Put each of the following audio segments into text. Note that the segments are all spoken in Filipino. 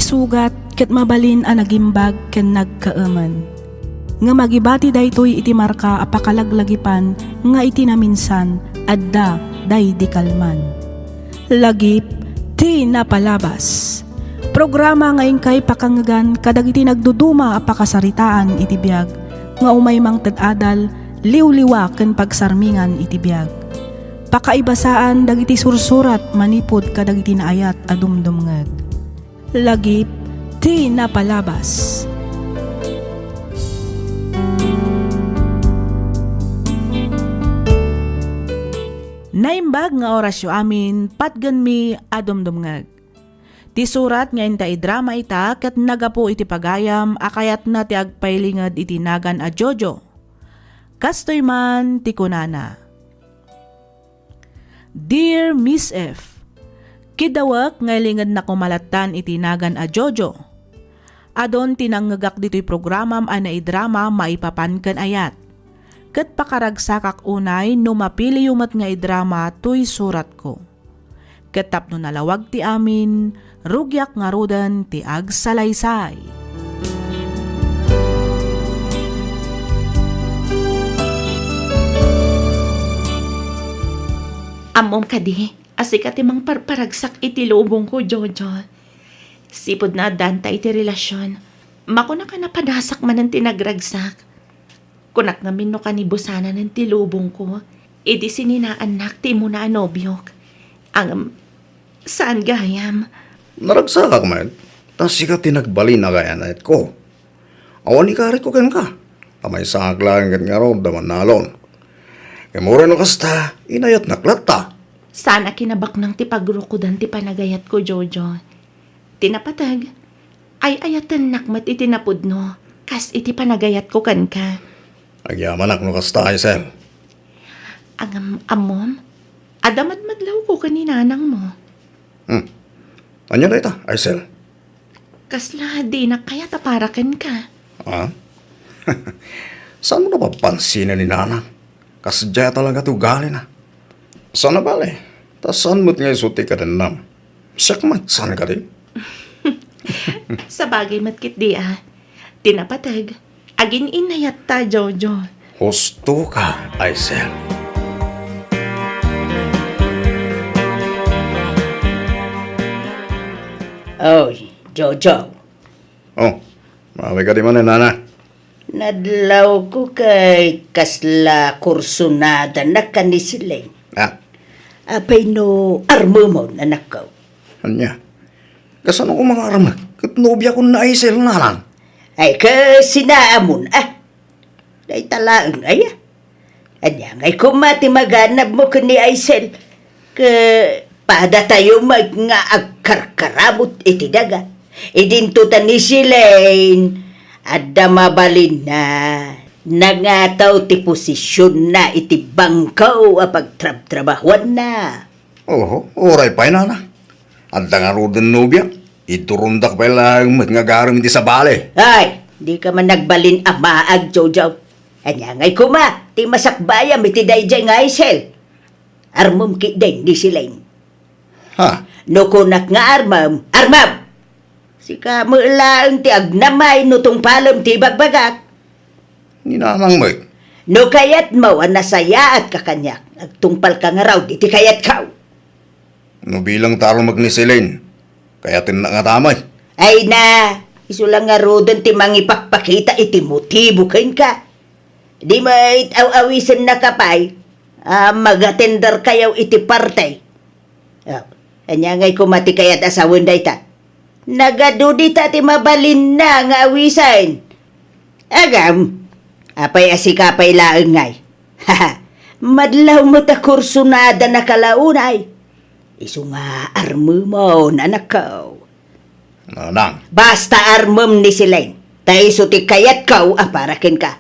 isugat ket mabalin a nagimbag ken nagkaaman. Nga magibati daytoy iti marka a pakalaglagipan nga iti naminsan adda day di kalman. Lagip ti napalabas. Programa nga ingkay pakangagan kadagiti nagduduma a pakasaritaan iti biag nga umaymang ted-adal liwliwa ken pagsarmingan iti biag. Pakaibasaan dagiti sursurat manipod kadagiti naayat a dumdumngeg. Lagip ti napalabas. Naimbag nga orasyo amin patgan mi adumdumngeg. Ti surat nga inta idrama ita ket nagapo iti pagayam akayat na ti agpailinged iti nagan a Jojo. Kastoy man ti kunana. Dear Miss F, kidawak nga ilinged na kumalatan iti nagan a Jojo. Adon tinanggagak dito'y programam a naidrama maipapan ken ayat. Ket pakaragsakak unay no mapili yumat nga idrama tuy surat ko. Ket tapno nalawag ti amin, rugyak nga rudan ti agsalaysay. Amom kadi, asika ti mang parparagsak iti lubong ko, Jojo. Sipod na adanta iti relasyon, makuna ka napadasak man ang tinagragsak. Kunak namin no kanibusana ng tilubong ko, iti sininaanak ti mo na anobyok. Saan gayam? Naragsakak man, tas sika tinagbali na kaya na ko. Awan ikarit ko ken ka. Amay sangak lang ken nga ron daman nalon. Kemura no kasta, inayat naklata. Sana kinabak ng ti pagrukudan ti panagayat ko, Jojo. Tinapatag, ay ayatan nakmat iti napudno, kas iti panagayat ko kan ka. Agyaman no kasta, Aisel. Amom, adamad madlaw ko kaninanang mo. Anya na ita, Aisel? Kasla, di na kaya taparakan ka. Ha? Saan mo napapansinan ni Nanang? Kasadya talaga tugali na. Saan na bale? Tas saan mo't nga isuti ka din nam? Sakmat, saan ka din? Sa bagay matkit di tinapatag, agin inayat ta, Jojo. Husto ka, Aisel. Oy, Jojo. Oh, mawi ka di man Nana. Nadlaw ko kay kasla kursunada na kanisiling. Ah, Apay no armumon anak ko. anya? Kasano ko mga aramak? Katnobya ko na Aisel na lang. Ay kasi naamon Day talaang Anya ngay kumati maganap mo kani Aisel. Pada tayo nga agkarkaramot iti daga. Idintutan ni Silain. Adda mabalin na nangataw ti posisyon na iti bangkaw a pagtrabahuan na. Oh, oray pa Nana. Adda nga rodon nobya. Iturundak pa lang nga garam di sa bale. Ay, di ka man nagbalin amaag, Jojo. Anya ngay kuma, ti masakbayam iti dayjay nga Aisel. Armum ki din di Silain. Ha? No kunak nga armam. Sika mo lang ti agnamay no tong palom ti bagbagak. Ni Nanang mo. No kayat mo nasaya at kakanyak. Nagtungpal ka nga raw di ti kayat kaw. No bilang tarong magnisilin. Kaya tin nga tamay. Ay na, iso lang nga rodon ti mangipakpakita iti motibo kain ka. Di may aw-awisan na kapay. Magatender kayaw iti partay. Anya ngay kumati kayat asawan day ta. Nagadudi ta ti mabalin na nga awisan. Agam, apay asikapay laeng ngay. Madlaw mo ta kursunada na kalaunay. Isu nga armo mo, anak ko. Nanang. Basta armom ni Silain. Ta iso ti kayat ko, aparakin ka.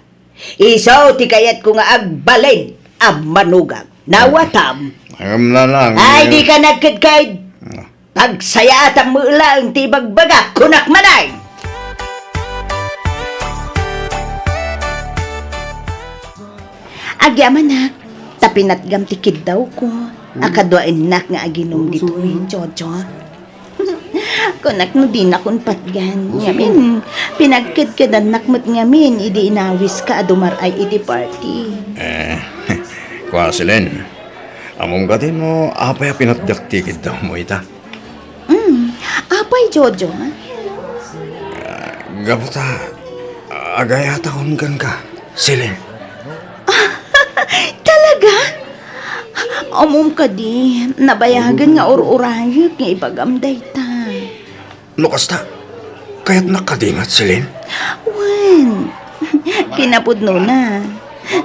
Iso ti kayat ko nga agbalin, manugang. Nawatam. Ayam Nanang. Ay, di ka nagkadkaid. Pagsaya at ang mulang ti bagbaga, kunak manay. Agyaman nak, tapinatgam tikid daw ko. Akadwain nak nga aginom dito yung Jojo. Kunak no din akong patgan. Ngamin, pinagkadkadan nakmat ngamin, idi inawis ka adumar ay iti party. Kwa Silin, among ka din mo, apay pinatjaktikid daw mo ita. Apay, Jojo, ha? Gabuta, agayata kong gan ka, Silin. Talaga? Amom ka di, nabayagan nga or-urayag nga ibagamday ta. Nukasta, kaya't nakadingat, Silin. Wan, kinapudno na.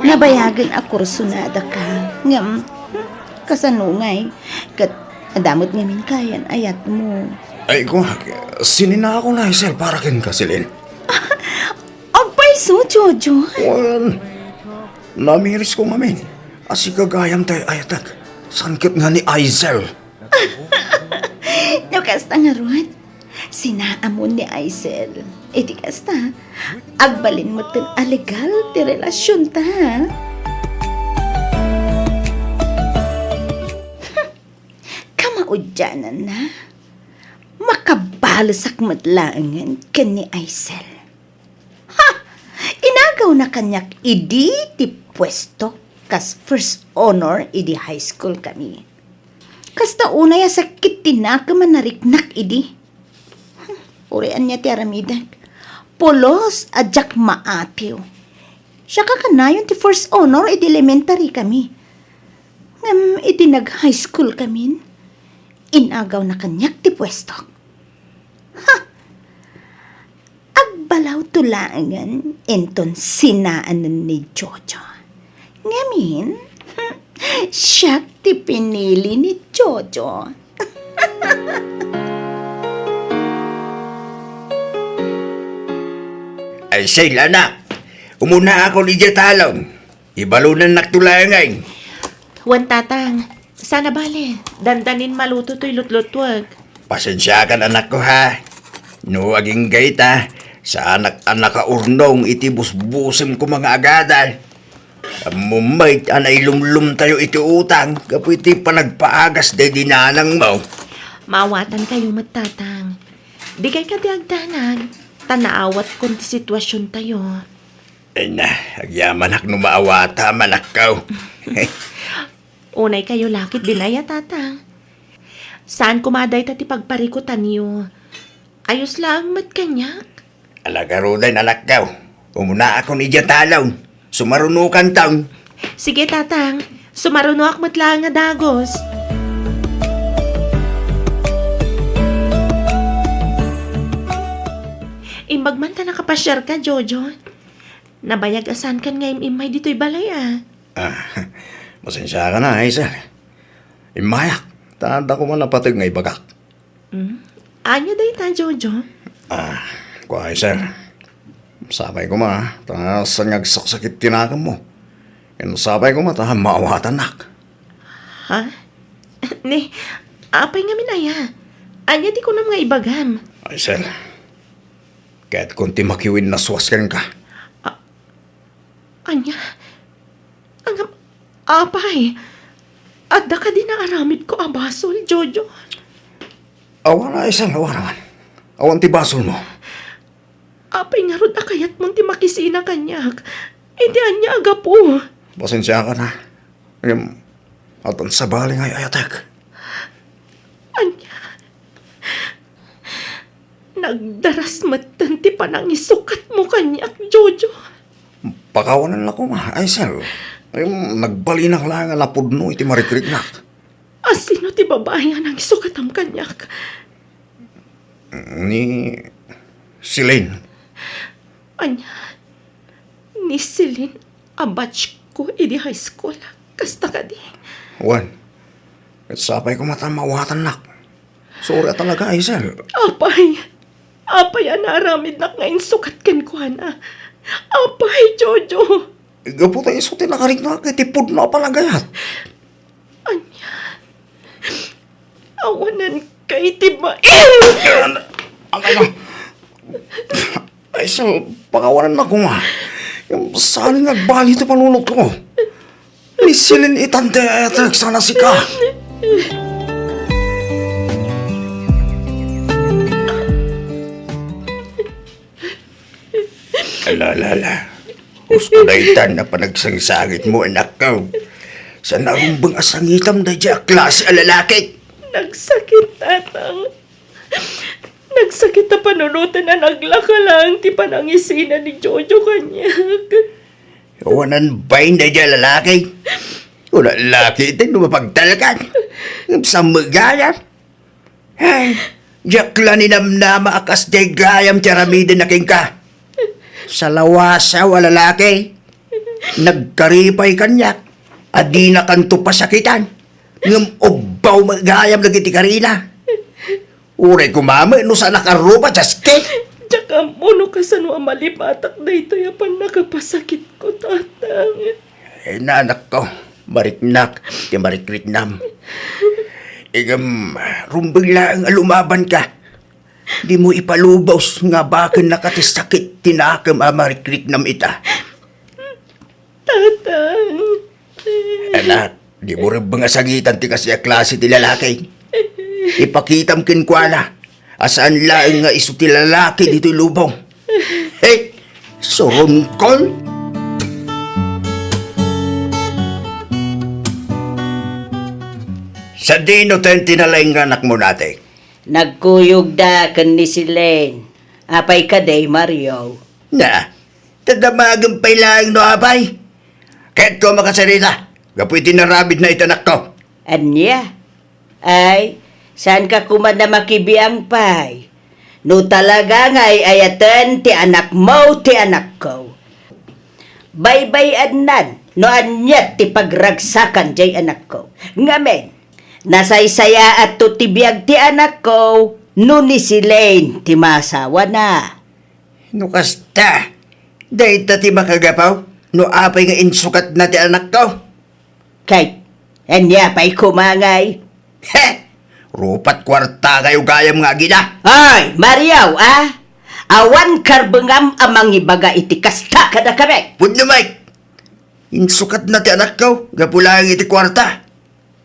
Nabayagan a kursunada ka. Ngam, kasanungay, kat adamot ngamin kayan ayat mo. Ay, kwa, sinina ako na isel para kin ka, Silin. Abay so, Jojo. Wan, namiris ko ngamin. Asi kagayam tayo ayatag. Sangkit nga ni Aizel. No, kasta nga Ruth. Sinaamon ni Aisel. Iti kasta, agbalin mo tin alegal ti relasyon ta. Kamaudyanan na. Makabalasak matlaangan kan ni Aisel. Ha! Inagaw na kanyak idi ti pwesto kas first honor idi high school kami. Kasta una ya sakit tinaka manariknak idi. Urian niya ti aramidag. Polos adjak maatiw. Siya kakanayon ti first honor idi elementary kami. Ngam iti nag high school kami. Inagaw na kanyak ti pwesto. Ha! Agbalaw tulangan enton sinaanan ni Jojo. Ngamin, siya ti pinili ni Jojo. Ay, Sel, anak. Umuna ako ni Jatalong. Ibalunan naktulangan. Wan tatang, sana bale, dandanin maluto to'y lutlutwag. Pasensya ka anak ko ha. No aging gayta, sa anak-anak ka urnong iti busbusim ko mga agadal. Mumay, anay lumlum tayo iti utang, kapo iti panagpaagas day dinanang mo. Maawatan kayo matatang. Di kay kadiagdanan, tanaawat kung ti sitwasyon tayo. Ay na, agyaman ak numaawata malakaw. Unay kayo lakit binaya tatang. Saan kumaday ta ti pagparikutan niyo? Ayos lang mat kanyak. Alagaruday nalakaw. Umuna ako ni Jatalong. Sumarunukan taon. Sige tatang, sumaruno ak matlang nga dagos. Imbagman ta nakapasyar ka, Jojo. Nabayag asan kan nga imay dito'y balay ah. Masensya ka na, Hazel. Imayak, tanda ko man napatig nga ibagak. Anya day ta, Jojo? Kwa Hazel, sabay ko ma, saan nagsaksakit tinakam mo. Yan sabay ko ma, maawatan nak. Ha? Ne, apay nga minaya. Anya di ko na mga ibagam. Hazel, kahit kunti makiwin na swaskan ka. Anya, ang apay. Adda ka din na aramid ko abasol, Jojo. Awa na, Hazel, awa naman. Awan ti basol mo. Apay nga rod akayat mong ti makisina kanyak. Hindi anya aga po. Pasensya ka na. At ang sabali nga ayatek. Anya. Nagdaras matan ti panangisukat mo kanyak, Jojo. Pakawanan na ko ma, Hazel. Nagbalinak lang nga napudno iti marikriknak. Asino ti babae nga nang isukatam kanyak? Ni Silene. Anya, ni Celine, a batch ko idi high school. Kasta ka di. Juan, at sapay ko matamawatan nak. Sorry talaga, Hazel. Apay ang naramid na ngayon sukat kan ko na. Apay, Jojo. Gapo tayo iso tinakarik na kitipod na palagayat. Anya, awanan kay tiba. Ang ano? Hazel, pakawanan na ko nga. Saan nagbali ito panunod ko? Ni Silene itante etek sana si ka. Alala. Gusto na itan na panagsangsangit mo, anak ko. Sa narumbang asangitam na dya klase alalaki. Nagsakit, tatang. Nagsakit na panunutan na naglaka lang ti panangisina ni Jojo kanyak. Wanan bain na dya lalaki. Wala lalaki ito lumapagdalagan. Sa magayam. Ay, jakla ni namnama akas day gayam tiyaramidin na king ka. Sa lawasa wala lalaki. Nagkaripay kanyak. Adi na kanto pasakitan. Ngam obaw magayam lagi ti karina. Uray kumama no sa nakarupa jaske. Tsaka mono ka sa no malipatak na ito yapan nakapasakit ko, tatang. Eh nanak ko. Mariknak. Ti marikritnam. Igam rumbing lang alumaban ka. Di mo ipalubaws nga bakit nakatisakit tinakam amarikritnam ita. Tatang. Anak, di mo rin ba nga sagitan ti kasi klase ti lalaki? Ipakitam kinkwana. Asaan laing nga iso ti lalaki dito lubong. Hey, surungkol. Sa dino tayo tinalaing anak mo natin. Nagkuyog da kan ni Silen. Apay ka day, Mario. Na, tadamagang pailaing no abay. Kahit ko makasarita, gapoy tinarabid na itanak ko. Anya? Ay, saan ka kuman na makibiang pay? No talaga nga'y ayatan ti anak mo, ti anak ko. Baybay adnan, no anya ti pagragsakan jay anak ko. Ngamen, nasaysaya at tutibiyag ti anak ko, no ni si Lane ti masawa na. No kasta, dahil ti makagapaw, no apay nga insukat na ti anak ko. Kay, anya pa'y kumangay. He! Rupat kwarta kayo gayam nga gina. Ay, Mariaw, ah? Awan karbengam amang ibaga iti kasta kada kami. Pud na Mike, insukat na ti anak ko, gapulang iti kwarta.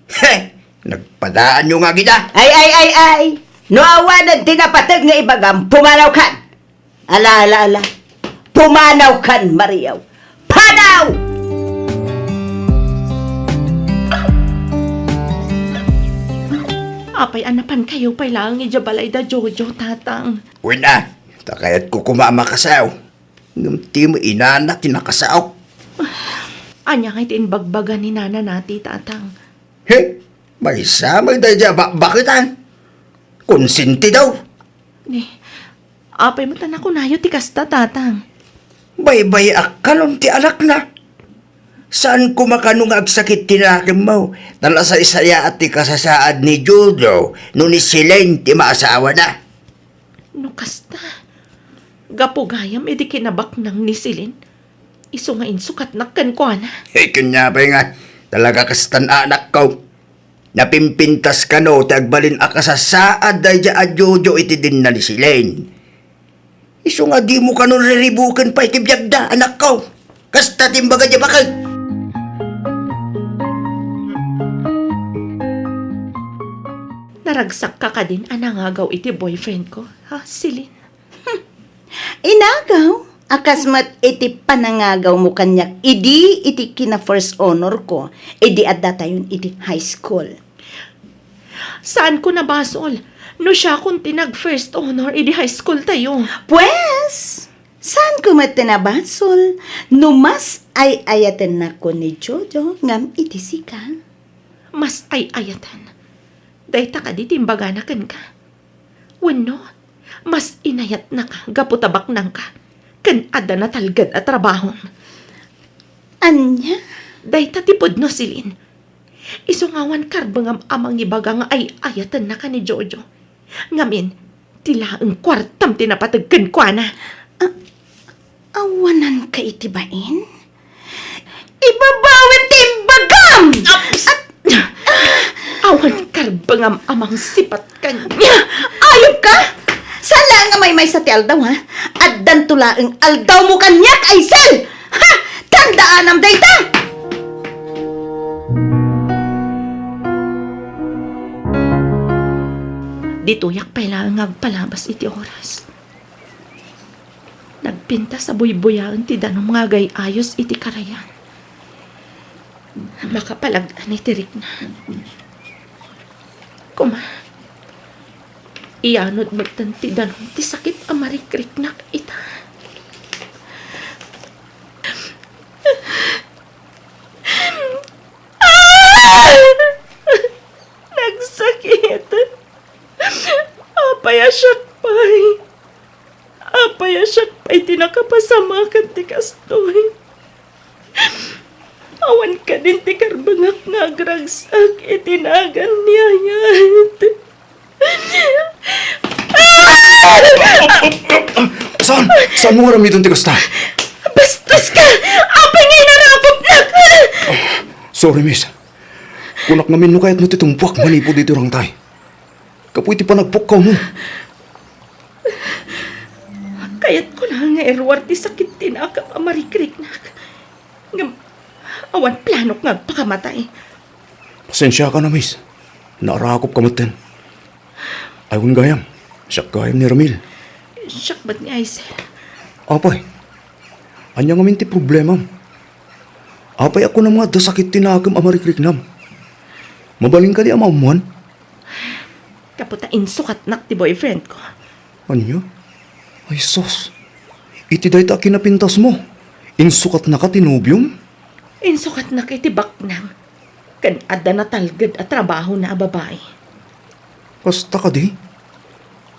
He! Nagpadaan nyo nga gina. Ay. No awanan tinapatag nga ibagam, pumanaw kan. Ala. Pumanaw kan, Mariaw. Panaw! Apay anapan kayo pay lang ijabalay da Jojo, tatang. Wala, takayat ko kumama kasaw. Ngamti mo inanak tinakasaw. Anya ngay tinbagbagan ni nana nati, tatang. He! May samay dahi dya bakitan. Konsinti daw. Ni, apay mo tanak kunayo ti kasta, tatang. Baybay akalon ti anak na. Saan kumakanong agsakit tinakim mo? Tala sa isaya at ti kasasaad ni Jojo no ni Silen ti maasawa na. No kasta. Gapugayam edi kinabak nang ni Silin. Iso nga insukat nakkan ko na. Eh kanya pa nga, talaga kastan anak ko. Napimpintas ka no, tagbalin akasasaad dahi dya at Jojo iti din na ni Silen. Iso nga di mo kanong riribukan pa itibiyag da, anak ko. Kasta timbaga dya bakit? Naragsak ka din anangagaw iti boyfriend ko. Ha, Silin? Inagaw? Akasmat iti panangagaw mo kanyak. Idi iti kina first honor ko. Idi at datayon iti high school. Saan ko nabasol? No siya kung tinag first honor, edi high school tayo. Pues, saan ko matinabasol? Numas ay ayatan na ko ni Jojo ngam iti sika. Mas ay ayatan. Dahil taka di timbaganakan ka. Wano, mas inayat na ka, gaputabak nang ka. Kan ada na talgad at trabaho. Anya? Dahil tatipod no Silin. Isungawan karbangam amang ibaga nga ay ayatan na ka ni Jojo. Ngamin, tila ang kwartam tinapatagkan ko na. Awanan ka itibain? Ibabawin timbagam! Awan karbangam amang sipat kanya. Ayop ka! Sala nga may sa ti aldaw, ha? Addan tula ang aldaw mo kanyak ay sel! Ha! Tandaan am dayta! Dituyak pa ilang agpalabas iti oras. Nagpinta sa buybuyaan ti danong mga gayayos iti karayan. Makapalag-an iti rikna. Kuma, iyanod magtan ti danong ti sakit amarikrik-nak ita. Nagsakit. Apayasyak pa'y. Apayasyak pa'y tinakapasamakan ti kastoy. Awan ka din ti karbangak nga agragsak itinagan niya yan. Saan? Saan mo aram itong tikasta? Bastos ka! Apay ngay narakot na ka! Sorry, miss. Kunak namin no kahit no titumpuak manipo dito rang tay. Kapoy ti panagpok mo. Kayat ko na nga erwar ti sakit tinakap amarikrik na ka. Awan planok nga pakamatay. Pasensya ka na, miss. Narakop ka matin. Ayun gayam. Siya gayam ni Ramil. Siyak ba't ni Aisel? Apay. Anya nga minti problema. Apay ako na mga dasakit tinakam amarikrik-nam. Mabaling ka di amamuan. Kaputa insukat nak ti boyfriend ko. Anya? Ay sos. Iti day ta kinapintas mo. Insukat na ka tinubyong? Insukat na kay ti baknang. Kan adda na talgad at trabaho na babae. Basta ka di.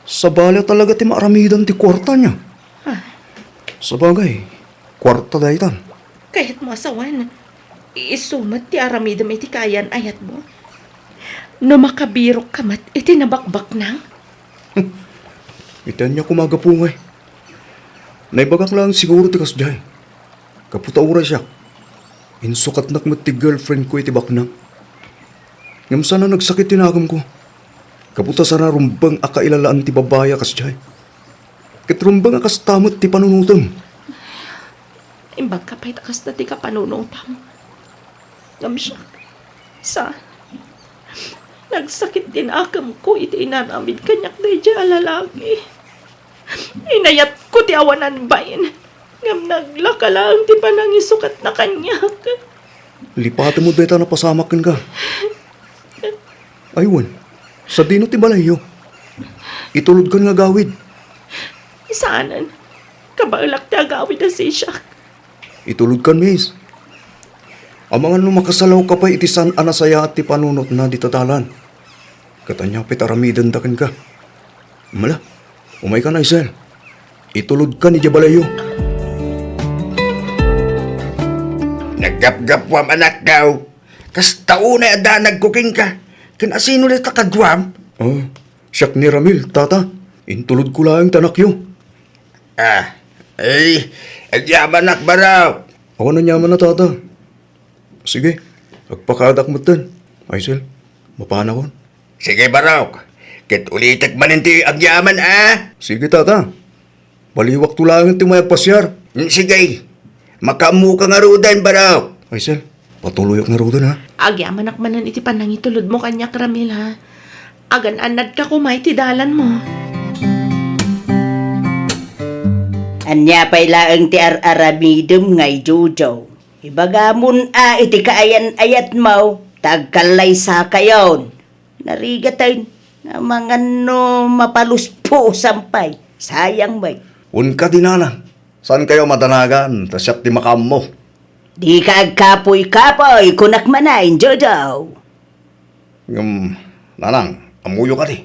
Sa bala talaga ti maaramidan ti kwarta niya. Sa bagay, kwarta day tan. Kaya't mo asawan. Isumat ti aramidam iti kayan ayat mo. No makabirok kamat iti nabakbak nang. Itan niya kumagapungay. Naibagak lang siguro ti kasjay. Kaputa ura siya. Insukat nakmat ti girlfriend ko iti baknang. Ngam sana nagsakit tinagam ko. Kaputa sana rumbang akailalaan ti babaya kasjay. Kat rumbang akas tamot ti panunutam. Imbag ka pa'y takas na ti kapanunutam. Ngam siya. Sa nagsakit din akam ko iti inaramid kanyak na dya lalaki. Inayat ko ti awanan bayin. Ngam naglaka lang ti panangisukat na kanyak. Lipatan mo beta na pasamakin ka. Aywan, sa dino ti balayo. Itulod ka nga gawid. Isanan, kabalak ti agawid na si siya. Itulod kan, miss. Ang mga lumakasalaw ka pa itisan anasaya at ti panunot na ditatalan. Katanya pitaramidan dakan ka. Mala, umay ka na, Isel. Itulod ka ni Jabalayo. Naggap-gapwam anak daw. Kas taunay ada nagkuking ka. Kinasino na takagwam? Ah, siyak ni Ramil, tata. Intulod ko lang tanakyo. Agyaman nak baraw. Ako na nyaman na, tata. Sige, agpakadak mo tan. Isel, mapana ko. Sige baraw. Kit ulitak maninti agyaman Sige, tata. Baliwak tulangan ti may pasyar. Sige. Makamu ka nga rudan baraw. Isel, patuloy ak nga rodan, ha? Agyaman akmanan iti panangitulod mo kanyak Ramil ha. Agan anad ka kumay ti dalan mo. Anya pa'y laang ti aramidum ngay Jojo. Ibagamon iti kaayan ayat mo, tagkalay sa kayon. Narigatay na mga no mapaluspo sampay. Sayang bay. Un ka dinana. Saan kayo madanagan? Tasyat di makam mo. Di ka agkapoy-kapoy kunak manayin, Jojo. Nanang, amuyo ka di.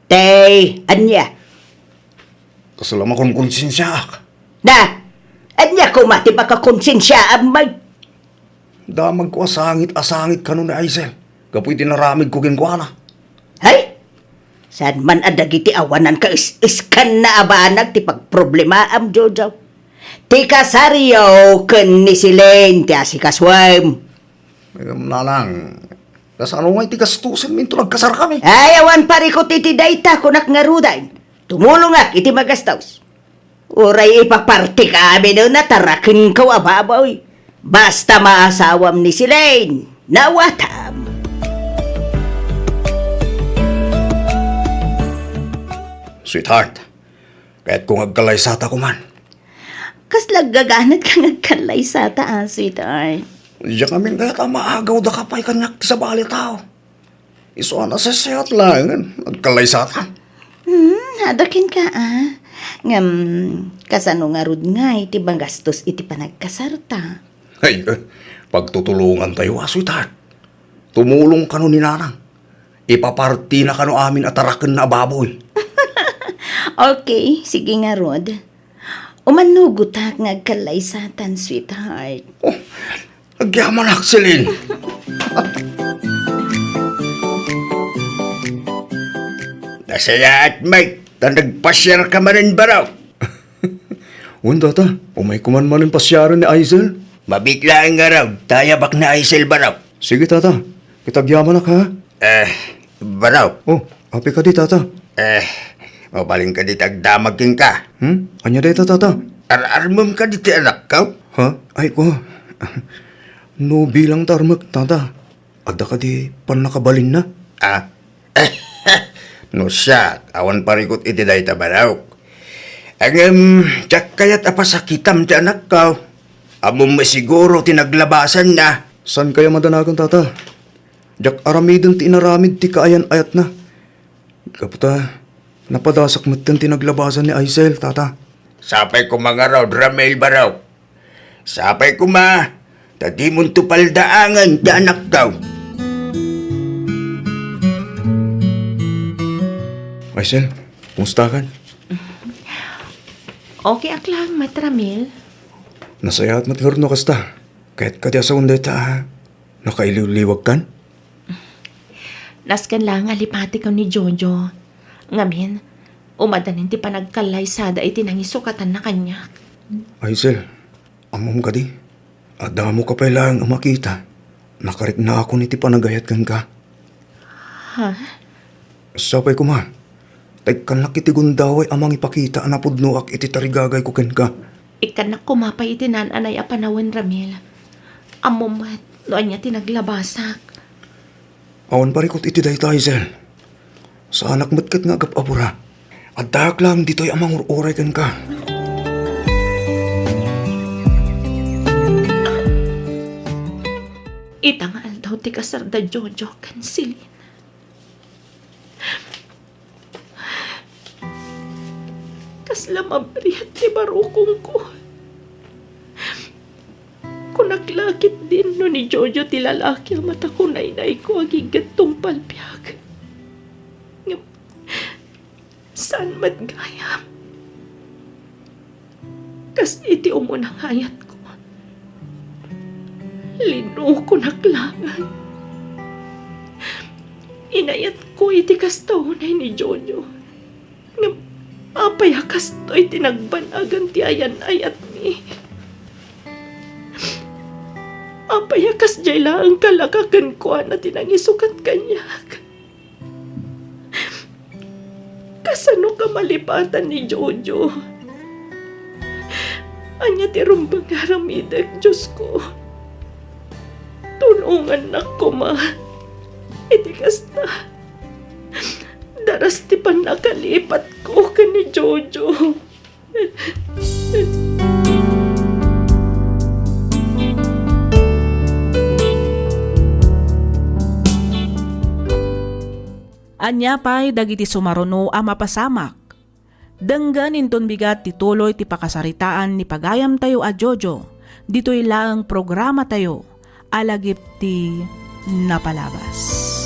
Tay, anya. Kasalama kong konsensya ak. Na, anya ko mati makakonsensya amay. Damag ko asangit ka nun na Aisel. Kapoy tinaramid ko ginkwana. Hay, saan man adagiti awanan ka iskan na abanag ti pagproblema am Jojo. Ti kasaryo ken ni Silen ti asikaswam. Nanang, kasano nga itikastusin minto nagkasar kami. Ayawan pari ko titi dayta kunak nga ruday. Tumulong ak iti magastaws. Uray ipaparti kami no natarakin ko ababoy. Basta maasawam ni Silen. Nawatam. Sweetheart, kahit kung agkalaysata ko man, Kas laggaganat ka nagkalay sa taas, sweetheart. Diyan kami kaya maagaw da kapay kanyak sa bali tao. Iso na sa siyat lang, nagkalay sa ta. Hadakin ka Ngam, kasano nga rod nga iti bang gastos iti panagkasarta. Ay, pagtutulungan tayo, sweetheart. Tumulong ka no ni Nanang. Ipaparti na ka no amin at tarakan na baboy. Okay, sige nga rod. Umanugot ha nga agkalay sa tan, sweetheart. Oh, agyaman akselin. Nasaya at Mike, nagpasyar ka man rin ba raw? Wanda ta, umay kuman man yung pasyaran ni Aisel. Mabiglaan nga raw, tayabak na Aisel ba raw? Sige tata, kitagyaman na ka. Ba raw? Oh, api ka di tata. Mabaling ka di tagdamagin ka. Anya day tata. Ararmam ka di ti anak ka? Ha? Ay ko. No bilang tarmak tata. Ada ka di pan nakabalin na. No siya, awan parikot iti day tabaraw. Tsak kaya't apasakitam ti anak ka. Among masiguro tinaglabasan na. San kaya madanagan tata? Jak aramidon ti inaramid ti kaayan ayat na. Kaputa, napadasak mo't yung tinaglabasan ni Aisel, tata. Sapay ko mga raw, Ramel ba raw? Sapay ko ma, tadi mong tupaldaangan ti anak ka. Aisel, kumusta kan? Okay aklang, Matramil. Nasaya at matihurno kasta. Kahit kadya sa unday ta, nakailiw-liwag kan? Naskan lang alipati ko ni Jojo. Ngamin, umadanin ti panagkalay sada iti nangisukatan na kanyak. Aisel, amom ka di. Adamo ka pa lang ang makita. Nakarik na ako niti panagayat kan ka. Ha? Sapay ko ma. Tagkan laki ti gundaway amang ipakita anapudnoak iti tarigagay ko ken ka. Ikanak kumapay iti nananay a panawan, Ramil. Amumat, noan niya tinaglabasak. Awan parikot iti dayta, Aisel. Sa anak matkat nga agap-apura. At dahak lang dito'y amang uray ken ka. Itangal daw ti kasarda Jojo kansilin. Kasla mabrihat ti barukong ko. Kunaklakit din no ni Jojo ti lalaki ang matakunay-nay ko agigat tong palpiyag. Saan matgayam? Kas iti umunang hayat ko. Lino ko naklangan. Inayat ko iti kastaunay ni Jojo. Apay kasto'y tinagbanagan ti ayan ayat mi. Apay kas jayla ang kalakakan ko na tinangisukat kanyak. Kasano ka malipatan ni Jojo? Anya ti rumbang haramidag, Diyos ko. Tulungan na ko, ma. Iti kasta. Daras ti pan nakalipat ko ka ni Jojo. Anya pa'y dagiti sumaruno a mapasamak. Denggan inton bigat tituloy ti pakasaritaan ni pagayam tayo a Jojo. Dito'y laang programa tayo. Alagip ti napalabas.